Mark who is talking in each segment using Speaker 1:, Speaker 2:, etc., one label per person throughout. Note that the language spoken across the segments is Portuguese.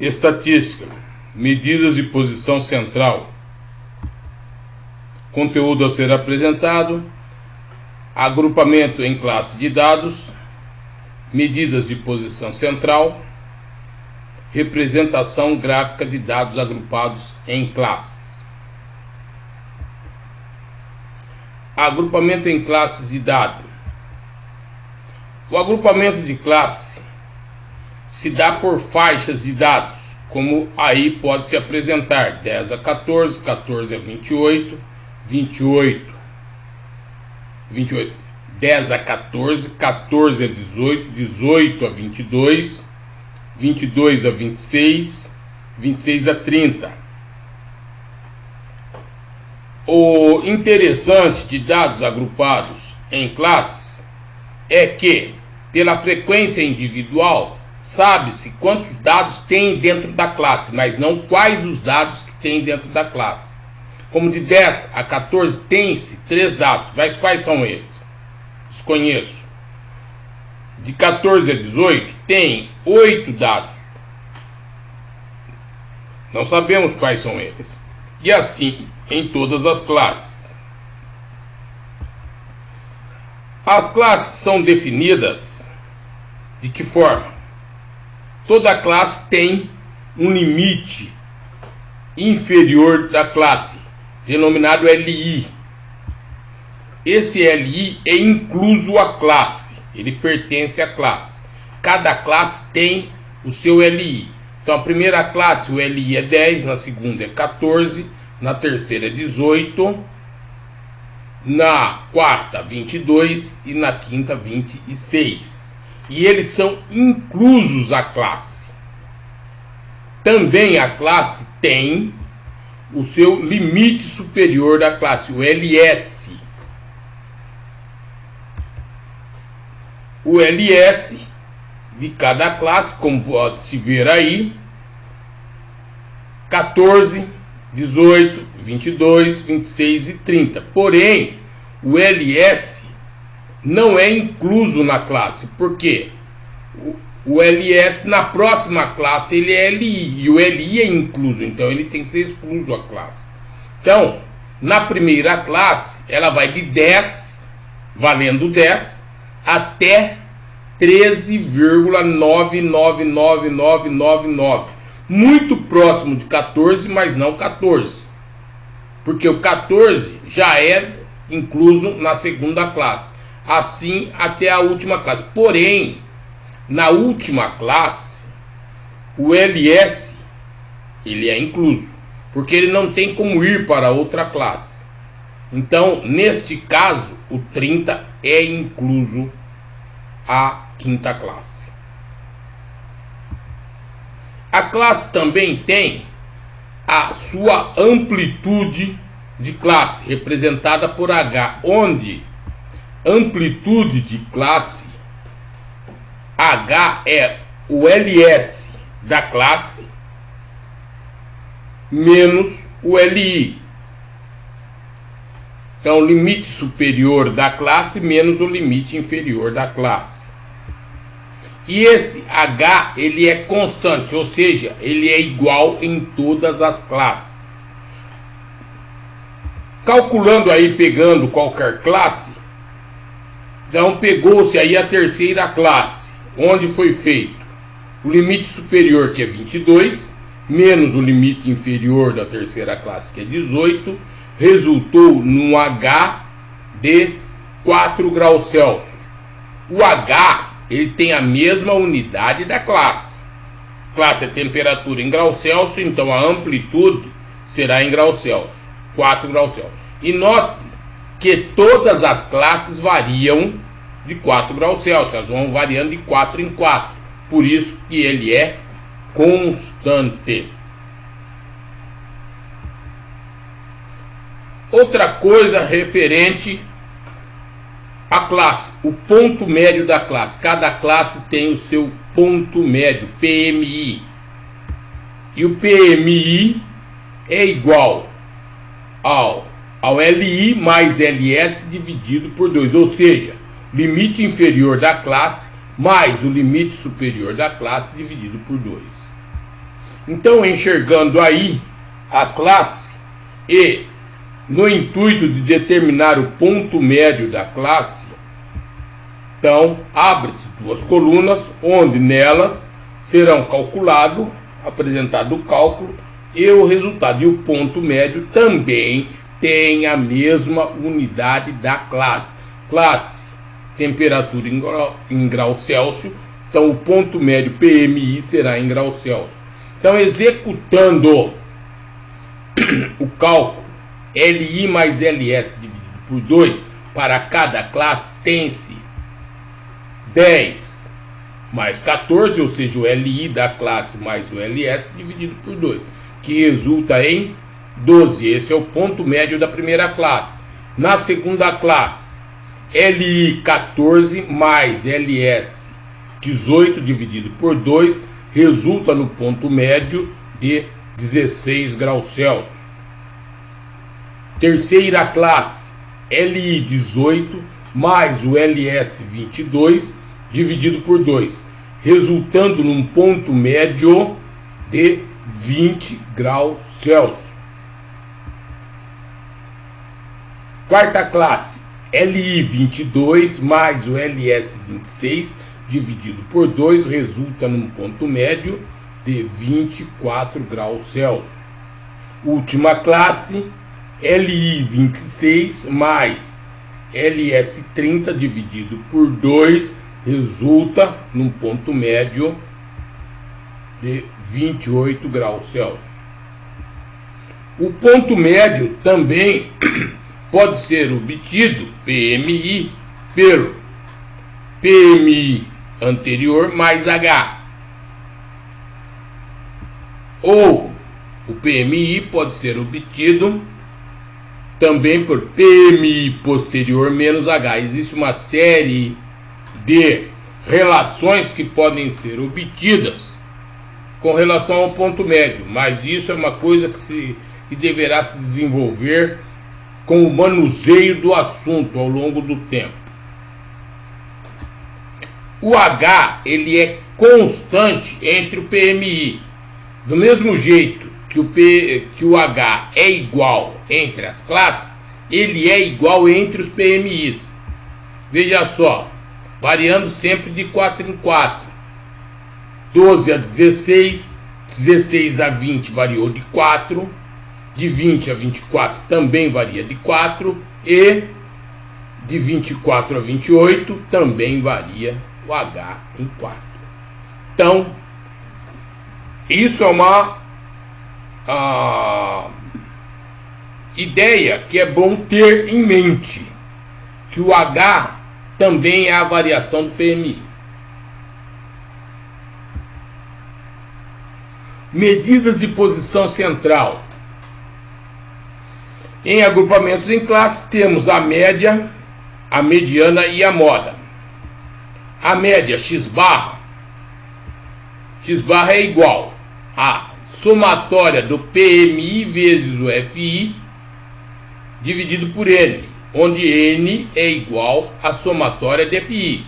Speaker 1: Estatística, medidas de posição central, conteúdo a ser apresentado, agrupamento em classe de dados, medidas de posição central, representação gráfica de dados agrupados em classes. Agrupamento em classes de dados. O agrupamento de classe se dá por faixas de dados, como aí pode se apresentar 10 a 14, 14 a 28, 10 a 14, 14 a 18, 18 a 22, 22 a 26, 26 a 30. O interessante de dados agrupados em classes é que, pela frequência individual, sabe-se quantos dados tem dentro da classe, mas não quais os dados que tem dentro da classe. Como de 10 a 14 tem-se 3 dados, mas quais são eles? Desconheço. De 14 a 18 tem 8 dados. Não sabemos quais são eles. E assim em todas as classes. As classes são definidas de que forma? Toda classe tem um limite inferior da classe, denominado LI. Esse LI é incluso à classe, ele pertence à classe. Cada classe tem o seu LI. Então a primeira classe, o LI é 10, na segunda é 14, na terceira é 18, na quarta 22 e na quinta 26. E eles são inclusos à classe. Também a classe tem o seu limite superior da classe, o LS. O LS de cada classe, como pode-se ver aí, 14, 18, 22, 26 e 30. Porém, o LS não é incluso na classe. Por quê? O LS na próxima classe ele é LI, e o LI é incluso, então ele tem que ser excluso a classe. Então, na primeira classe, ela vai de 10, valendo 10, até 13,999999, muito próximo de 14, mas não 14, porque o 14 já é incluso na segunda classe, assim até a última classe. Porém, na última classe, o LS ele é incluso, porque ele não tem como ir para outra classe. Então, neste caso, o 30 é incluso à quinta classe. A classe também tem a sua amplitude de classe, representada por H, onde amplitude de classe H é o LS da classe menos o LI. Então, o limite superior da classe menos o limite inferior da classe. E esse H, ele é constante, ou seja, ele é igual em todas as classes. Calculando aí, pegando qualquer classe, então pegou-se aí a terceira classe, onde foi feito o limite superior, que é 22, menos o limite inferior da terceira classe, que é 18, resultou num H de 4 graus Celsius. O H, ele tem a mesma unidade da classe. Classe é temperatura em graus Celsius, então a amplitude será em graus Celsius, 4 graus Celsius. E note que todas as classes variam de 4 graus Celsius, elas vão variando de 4 em 4. Por isso que ele é constante. Outra coisa referente à classe, o ponto médio da classe. Cada classe tem o seu ponto médio, PMI. E o PMI é igual ao LI mais LS dividido por 2, ou seja, limite inferior da classe mais o limite superior da classe dividido por 2. Então, enxergando aí a classe e no intuito de determinar o ponto médio da classe, então abre-se duas colunas, onde nelas serão apresentado o cálculo e o resultado. E o ponto médio também tem a mesma unidade da classe. Classe, temperatura em grau Celsius. Então o ponto médio PMI será em grau Celsius. Então, executando o cálculo LI mais LS dividido por 2 para cada classe, tem-se 10 mais 14, ou seja, o LI da classe mais o LS dividido por 2, que resulta em 12. Esse é o ponto médio da primeira classe. Na segunda classe, LI 14 mais LS 18 dividido por 2 resulta no ponto médio de 16 graus Celsius. Terceira classe, LI 18 mais o LS 22 dividido por 2, resultando num ponto médio de 20 graus Celsius. Quarta classe, LI 22 mais o LS 26 dividido por 2 resulta num ponto médio de 24 graus Celsius. Última classe, LI 26 mais LS 30 dividido por 2 resulta num ponto médio de 28 graus Celsius. O ponto médio também pode ser obtido, PMI, pelo PMI anterior mais H. Ou o PMI pode ser obtido também por PMI posterior menos H. Existe uma série de relações que podem ser obtidas com relação ao ponto médio, mas isso é uma coisa que deverá se desenvolver com o manuseio do assunto ao longo do tempo. O H, ele é constante entre o PMI. Do mesmo jeito que o H é igual entre as classes, ele é igual entre os PMIs. Veja só, variando sempre de 4 em 4. 12 a 16, 16 a 20 variou de 4, de 20 a 24 também varia de 4 e de 24 a 28 também varia o H em 4. Então, isso é uma ideia que é bom ter em mente, que o H também é a variação do PMI. Medidas de posição central. Em agrupamentos em classe temos a média, a mediana e a moda. A média x barra é igual a somatória do PMI vezes o FI dividido por N, onde N é igual à somatória de FI.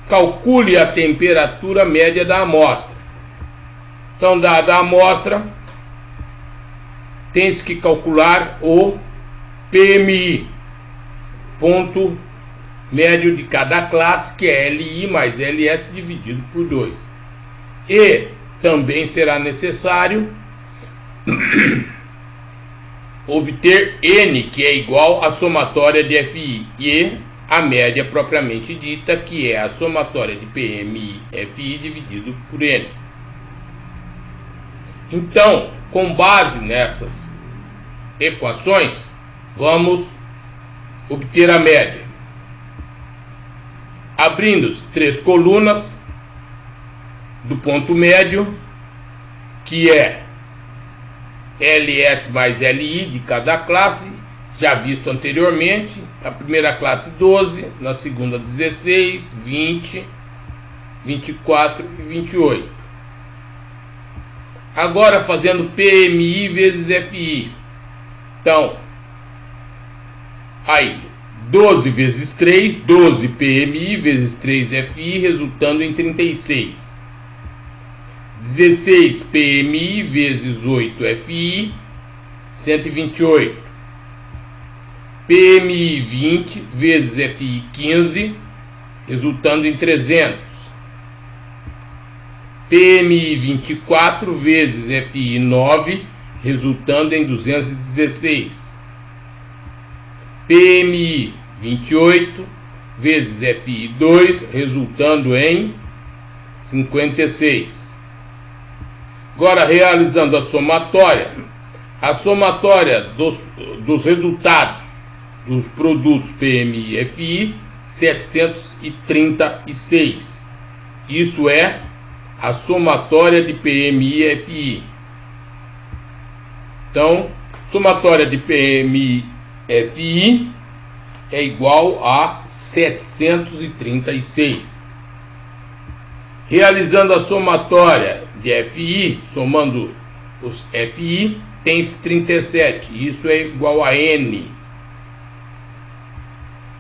Speaker 1: Calcule a temperatura média da amostra. Então, dada a amostra, tem-se que calcular o PMI, ponto médio de cada classe, que é LI mais LS dividido por 2. E também será necessário obter N, que é igual à somatória de FI, e a média propriamente dita, que é a somatória de PMI FI dividido por N. Então, com base nessas equações, vamos obter a média. Abrindo 3 colunas do ponto médio, que é LS mais LI de cada classe, já visto anteriormente. A primeira classe 12, na segunda 16, 20, 24 e 28. Agora fazendo PMI vezes FI. Então, aí 12 vezes 3, 12 PMI vezes 3 FI, resultando em 36. 16 PMI vezes 8 FI, 128. PMI 20 vezes FI 15, resultando em 300. PMI 24 vezes FI 9, resultando em 216. PMI 28 vezes FI 2, resultando em 56. Agora, realizando a somatória dos resultados dos produtos PMI e FI, 736. Isso é a somatória de PMI e FI. Então, somatória de PMI e FI é igual a 736. Realizando a somatória de FI, somando os FI, tem-se 37. Isso é igual a N.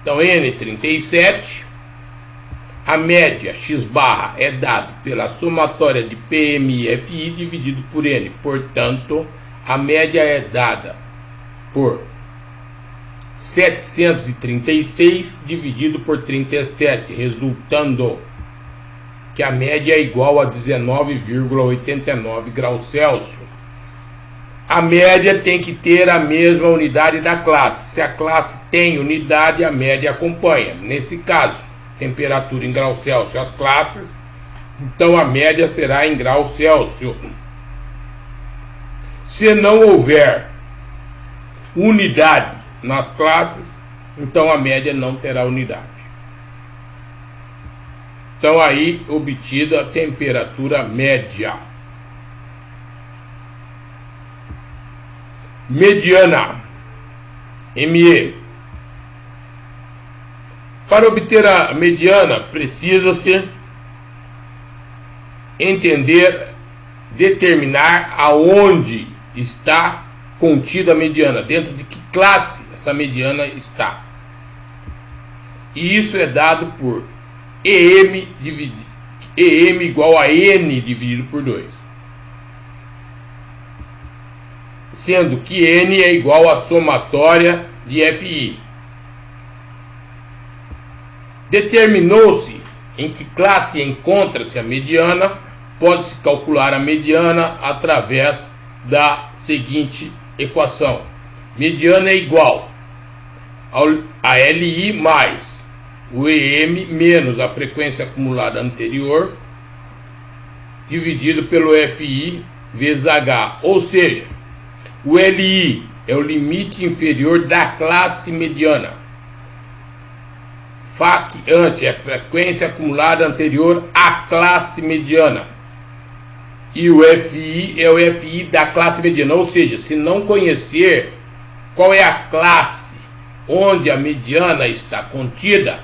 Speaker 1: Então, N 37. A média X barra é dado pela somatória de PMI e FI dividido por N. Portanto, a média é dada por 736 dividido por 37, resultando que a média é igual a 19,89 graus Celsius. A média tem que ter a mesma unidade da classe. Se a classe tem unidade, a média acompanha. Nesse caso, temperatura em graus Celsius as classes, então a média será em graus Celsius. Se não houver unidade nas classes, então a média não terá unidade. Então aí obtida a temperatura média. Mediana, ME. Para obter a mediana, precisa-se determinar aonde está contida a mediana, dentro de que classe essa mediana está. E isso é dado por EM igual a N dividido por 2. Sendo que N é igual à somatória de FI. Determinou-se em que classe encontra-se a mediana, pode-se calcular a mediana através da seguinte equação. Mediana é igual a LI mais o EM menos a frequência acumulada anterior dividido pelo FI vezes H, ou seja, o LI é o limite inferior da classe mediana. FAC ante é a frequência acumulada anterior à classe mediana. E o FI é o FI da classe mediana, ou seja, se não conhecer qual é a classe onde a mediana está contida,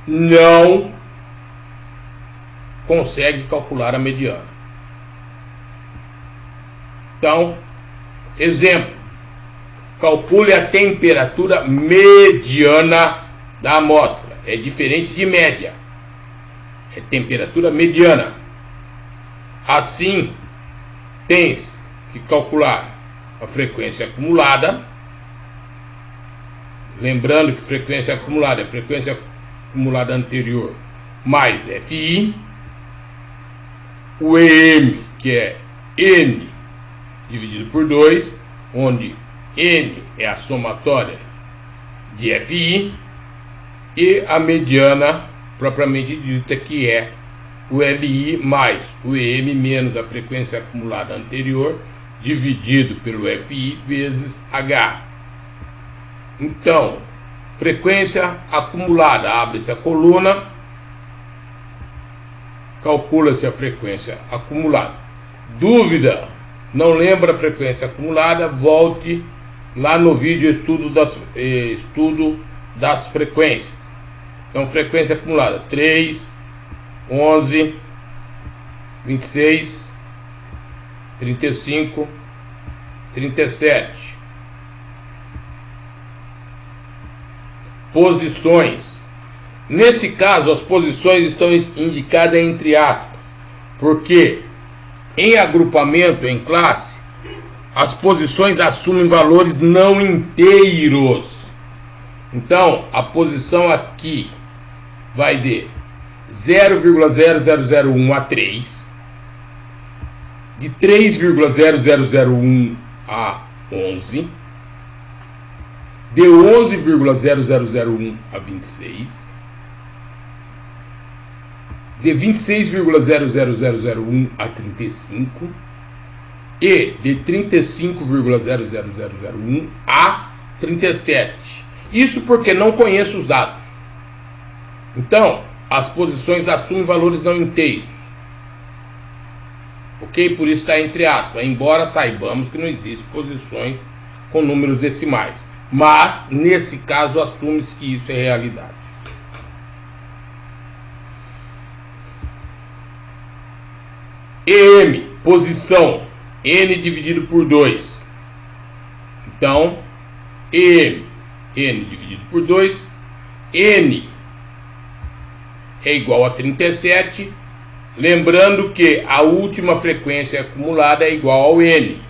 Speaker 1: não consegue calcular a mediana. Então, exemplo, calcule a temperatura mediana da amostra. É diferente de média, é temperatura mediana. Assim, tens que calcular a frequência acumulada. Lembrando que frequência acumulada é frequência acumulada anterior mais FI. O EM, que é N dividido por 2, onde N é a somatória de FI. E a mediana propriamente dita, que é o LI mais o EM menos a frequência acumulada anterior dividido pelo FI vezes H. Então, frequência acumulada, abre-se a coluna, calcula-se a frequência acumulada. Dúvida, não lembra a frequência acumulada? Volte lá no vídeo estudo das frequências. Então, frequência acumulada 3, 11, 26, 35, 37. Posições. Nesse caso, as posições estão indicadas entre aspas. Porque em agrupamento em classe, as posições assumem valores não inteiros. Então, a posição aqui vai de 0,0001 a 3, de 3,0001 a 11, de 11,0001 a 26, de 26,00001 a 35 e de 35,00001 a 37. Isso porque não conheço os dados. Então, as posições assumem valores não inteiros. Ok? Por isso está entre aspas, embora saibamos que não existem posições com números decimais. Mas, nesse caso, assume-se que isso é realidade. EM, posição, N dividido por 2. Então, EM, N dividido por 2, N é igual a 37, lembrando que a última frequência acumulada é igual ao N,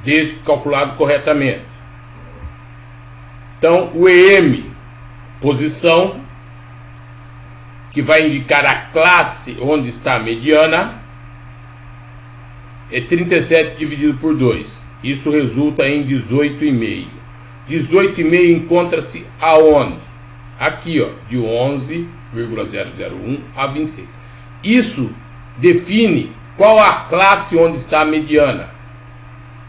Speaker 1: desde que calculado corretamente. Então, o EM, posição, que vai indicar a classe onde está a mediana, é 37 dividido por 2. Isso resulta em 18,5. 18,5 encontra-se aonde? Aqui, ó, de 11,001 a 26. Isso define qual a classe onde está a mediana.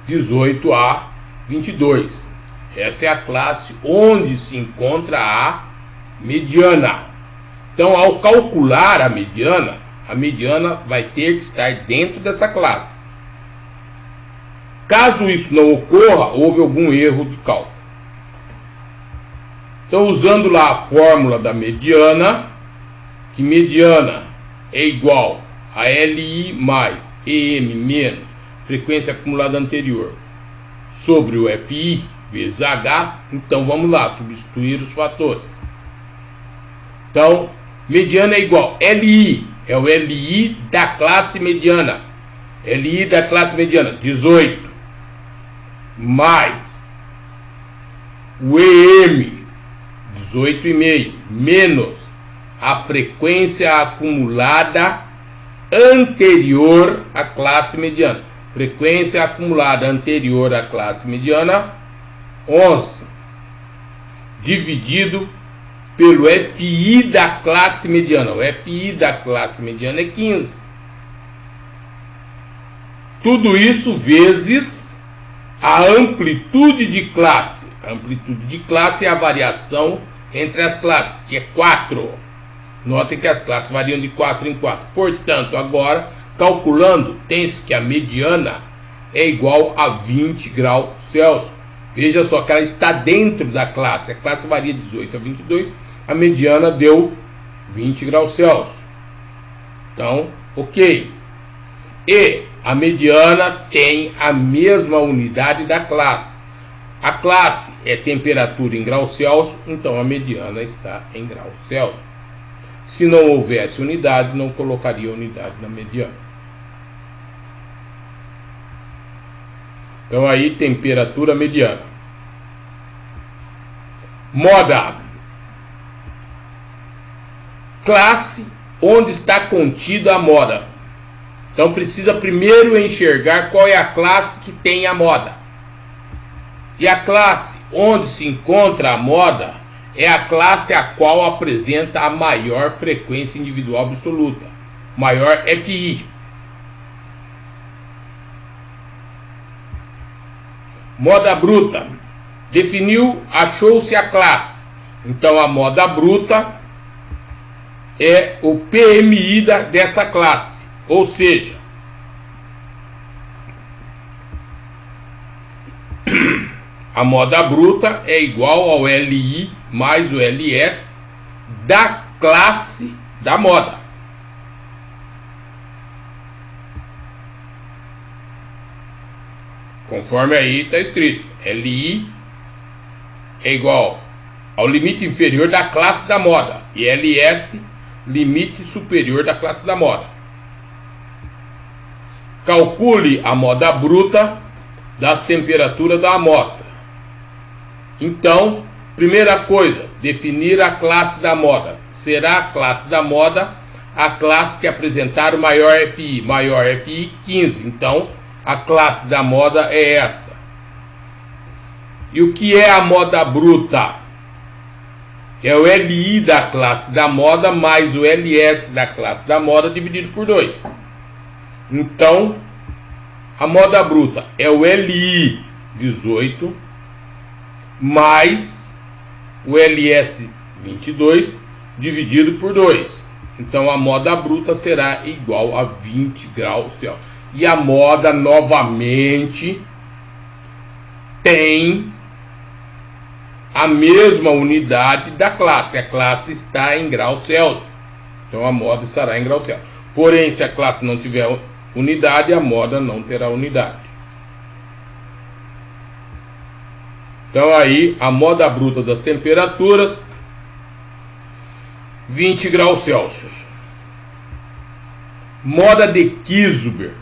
Speaker 1: 18 a 22. Essa é a classe onde se encontra a mediana. Então, ao calcular a mediana vai ter que estar dentro dessa classe. Caso isso não ocorra, houve algum erro de cálculo. Então, usando lá a fórmula da mediana, que mediana é igual a LI mais EM menos frequência acumulada anterior sobre o FI vezes H, então vamos lá, substituir os fatores. Então, mediana é igual LI, é o LI da classe mediana. LI da classe mediana, 18, mais o EM, 18,5, menos a frequência acumulada anterior à classe mediana. Frequência acumulada anterior à classe mediana, 11, dividido pelo FI da classe mediana. O FI da classe mediana é 15. Tudo isso vezes a amplitude de classe. A amplitude de classe é a variação entre as classes, que é 4. Notem que as classes variam de 4 em 4. Portanto, agora, calculando, tem-se que a mediana é igual a 20 graus Celsius. Veja só que ela está dentro da classe. A classe varia de 18 a 22. A mediana deu 20 graus Celsius. Então, ok. E a mediana tem a mesma unidade da classe. A classe é temperatura em graus Celsius, então a mediana está em graus Celsius. Se não houvesse unidade, não colocaria unidade na mediana. Então aí, temperatura mediana. Moda. Classe onde está contida a moda. Então precisa primeiro enxergar qual é a classe que tem a moda. E a classe onde se encontra a moda é a classe a qual apresenta a maior frequência individual absoluta, maior FI. Moda bruta. Definiu, achou-se a classe. Então a moda bruta é o PMI dessa classe. Ou seja, a moda bruta é igual ao LI mais o LS da classe da moda. Conforme aí está escrito, LI é igual ao limite inferior da classe da moda e LS, limite superior da classe da moda. Calcule a moda bruta das temperaturas da amostra. Então, primeira coisa, definir a classe da moda. Será a classe da moda a classe que apresentar o maior FI. Maior FI 15. Então, a classe da moda é essa. E o que é a moda bruta? É o LI da classe da moda mais o LS da classe da moda dividido por 2. Então, a moda bruta é o LI 18 mais o LS 22 dividido por 2. Então, a moda bruta será igual a 20 graus Celsius. E a moda, novamente, tem a mesma unidade da classe. A classe está em graus Celsius. Então, a moda estará em graus Celsius. Porém, se a classe não tiver unidade, a moda não terá unidade. Então, aí, a moda bruta das temperaturas, 20 graus Celsius. Moda de Kieselberg.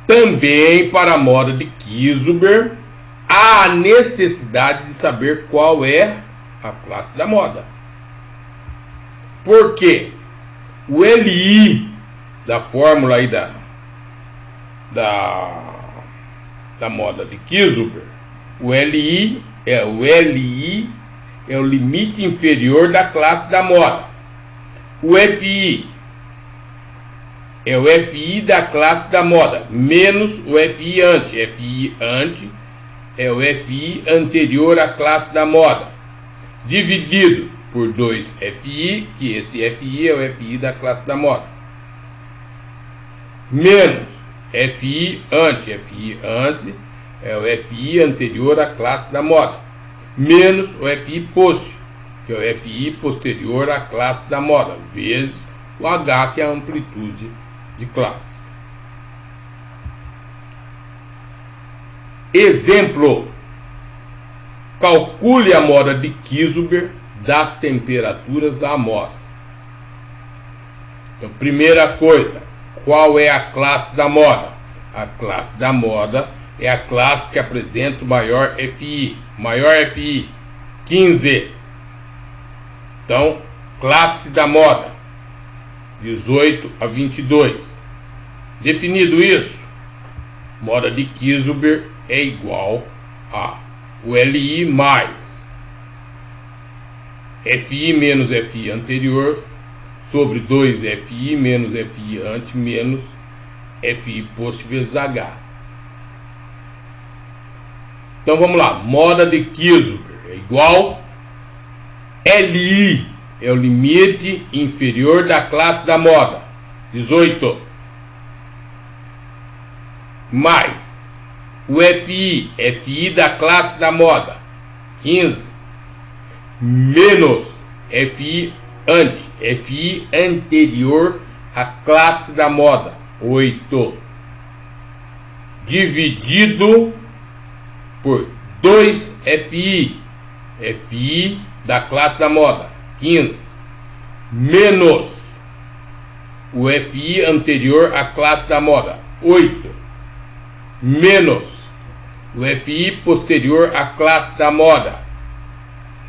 Speaker 1: Também para a moda de Kieselberg, há a necessidade de saber qual é a classe da moda. Por quê? O LI da fórmula aí da moda de Kieselberg, o LI é o limite inferior da classe da moda. O FI é o FI da classe da moda, menos o FI ante. FI ante é o FI anterior à classe da moda, dividido por 2 FI, que esse FI é o FI da classe da moda, menos FI ante. FI ante é o FI anterior à classe da moda, menos o FI post, que é o FI posterior à classe da moda, vezes o H, que é a amplitude de classe. Exemplo: calcule a moda de Kieselberg das temperaturas da amostra. Então, primeira coisa, qual é a classe da moda? A classe da moda é a classe que apresenta o maior FI. Maior FI, 15. Então, classe da moda, 18 a 22. Definido isso, moda de Kieselberg é igual a o LI mais FI menos FI anterior sobre 2 FI menos FI ante menos FI post vezes H. Então vamos lá, moda de Kieselberg é igual LI é o limite inferior da classe da moda, 18, mais o FI, FI da classe da moda, 15, menos FI ante, FI anterior à classe da moda, 8, dividido por 2 FI, FI da classe da moda, 15, menos o FI anterior à classe da moda, 8, menos o FI posterior à classe da moda,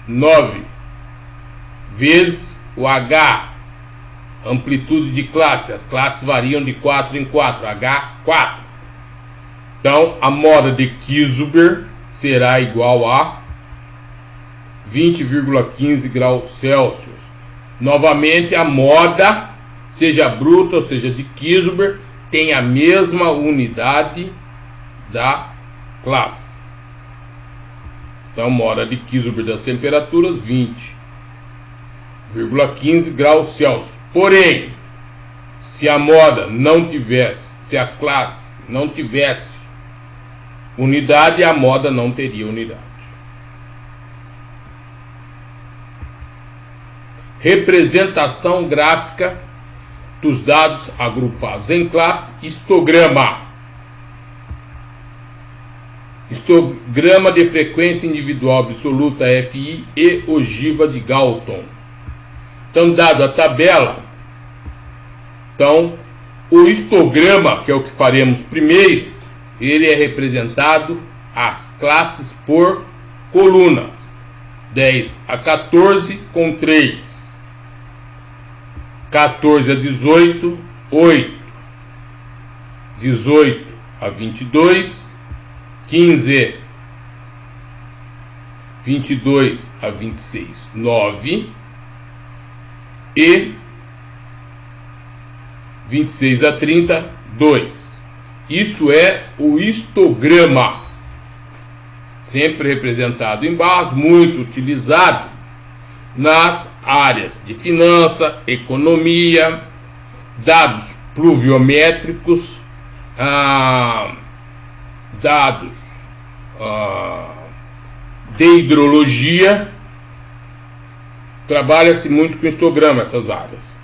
Speaker 1: 9, vezes o H, amplitude de classe. As classes variam de 4 em 4, H 4. Então, a moda de Kieselberg será igual a 20,15 graus Celsius. Novamente, a moda, seja bruta ou seja de Kieselberg, tem a mesma unidade da classe. Então, moda de Kieselberg das temperaturas, 20,15 graus Celsius. Porém, se a moda não tivesse, se a classe não tivesse unidade, a moda não teria unidade. Representação gráfica dos dados agrupados em classe, histograma. Histograma de frequência individual absoluta FI e ogiva de Galton. Então, dado a tabela, então O histograma, que é o que faremos primeiro, ele é representado as classes por colunas. 10 a 14 com 3. 14 a 18, 8. 18 a 22, 15. 22 a 26, 9. E 26 a 30, 2. Isto é o histograma, sempre representado em barras, muito utilizado nas áreas de finança, economia, dados pluviométricos, dados de hidrologia. Trabalha-se muito com histograma essas áreas.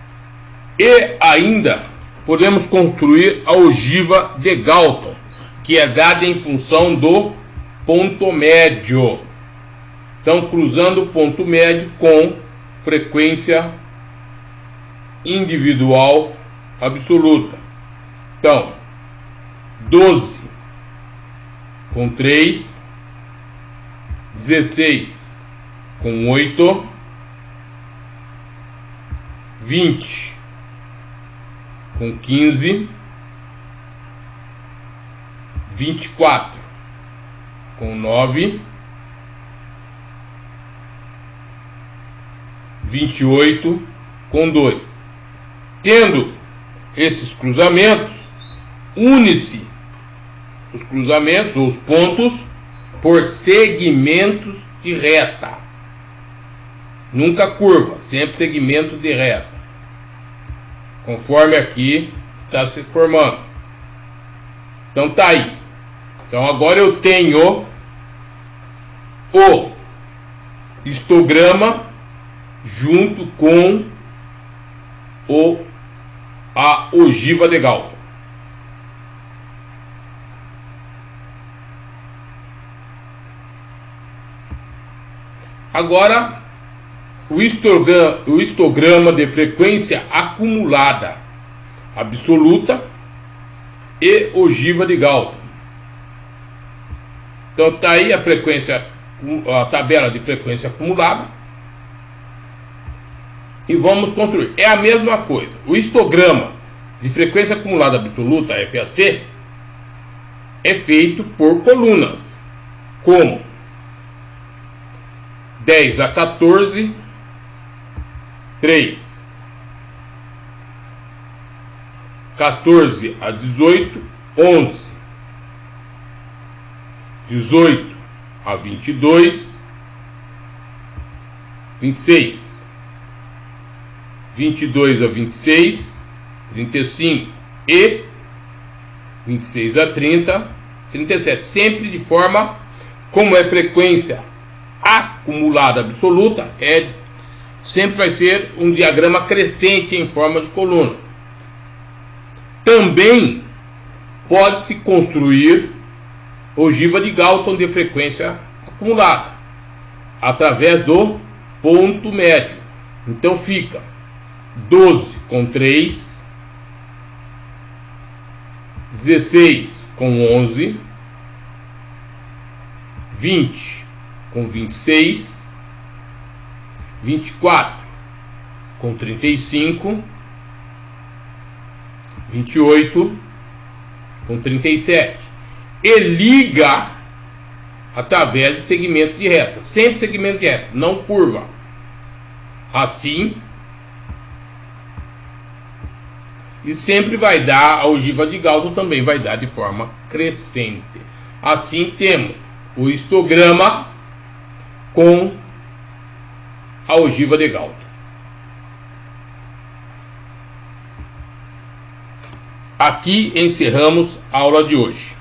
Speaker 1: E ainda podemos construir a ogiva de Galton, que é dada em função do ponto médio. Então, cruzando o ponto médio com frequência individual absoluta. Então, 12 com 3, 16 com 8, 20 com 15, 24 com 9, 28 com 2. Tendo esses cruzamentos, une-se os cruzamentos ou os pontos por segmentos de reta. Nunca curva, sempre segmento de reta, conforme aqui está se formando. Então tá aí. Então agora eu tenho o histograma junto com a ogiva de Galton. Agora o histograma de frequência acumulada absoluta e ogiva de Galton. Então está aí a tabela de frequência acumulada. E vamos construir. É a mesma coisa. O histograma de frequência acumulada absoluta, FAC, é feito por colunas, como 10 a 14, 3. 14 a 18, 11. 18 a 22, 26. 22 a 26, 35. E 26 a 30, 37. Sempre de forma, como é frequência acumulada absoluta, sempre vai ser um diagrama crescente em forma de coluna. Também pode-se construir ogiva de Galton de frequência acumulada através do ponto médio. Então fica 12 com 3, 16 com 11, 20 com 26, 24 com 35, 28 com 37. E liga através de segmento de reta. Sempre segmento de reta, não curva. Assim. E sempre vai dar, a ogiva de Galton também vai dar de forma crescente. Assim temos o histograma com a ogiva de Galton. Aqui encerramos a aula de hoje.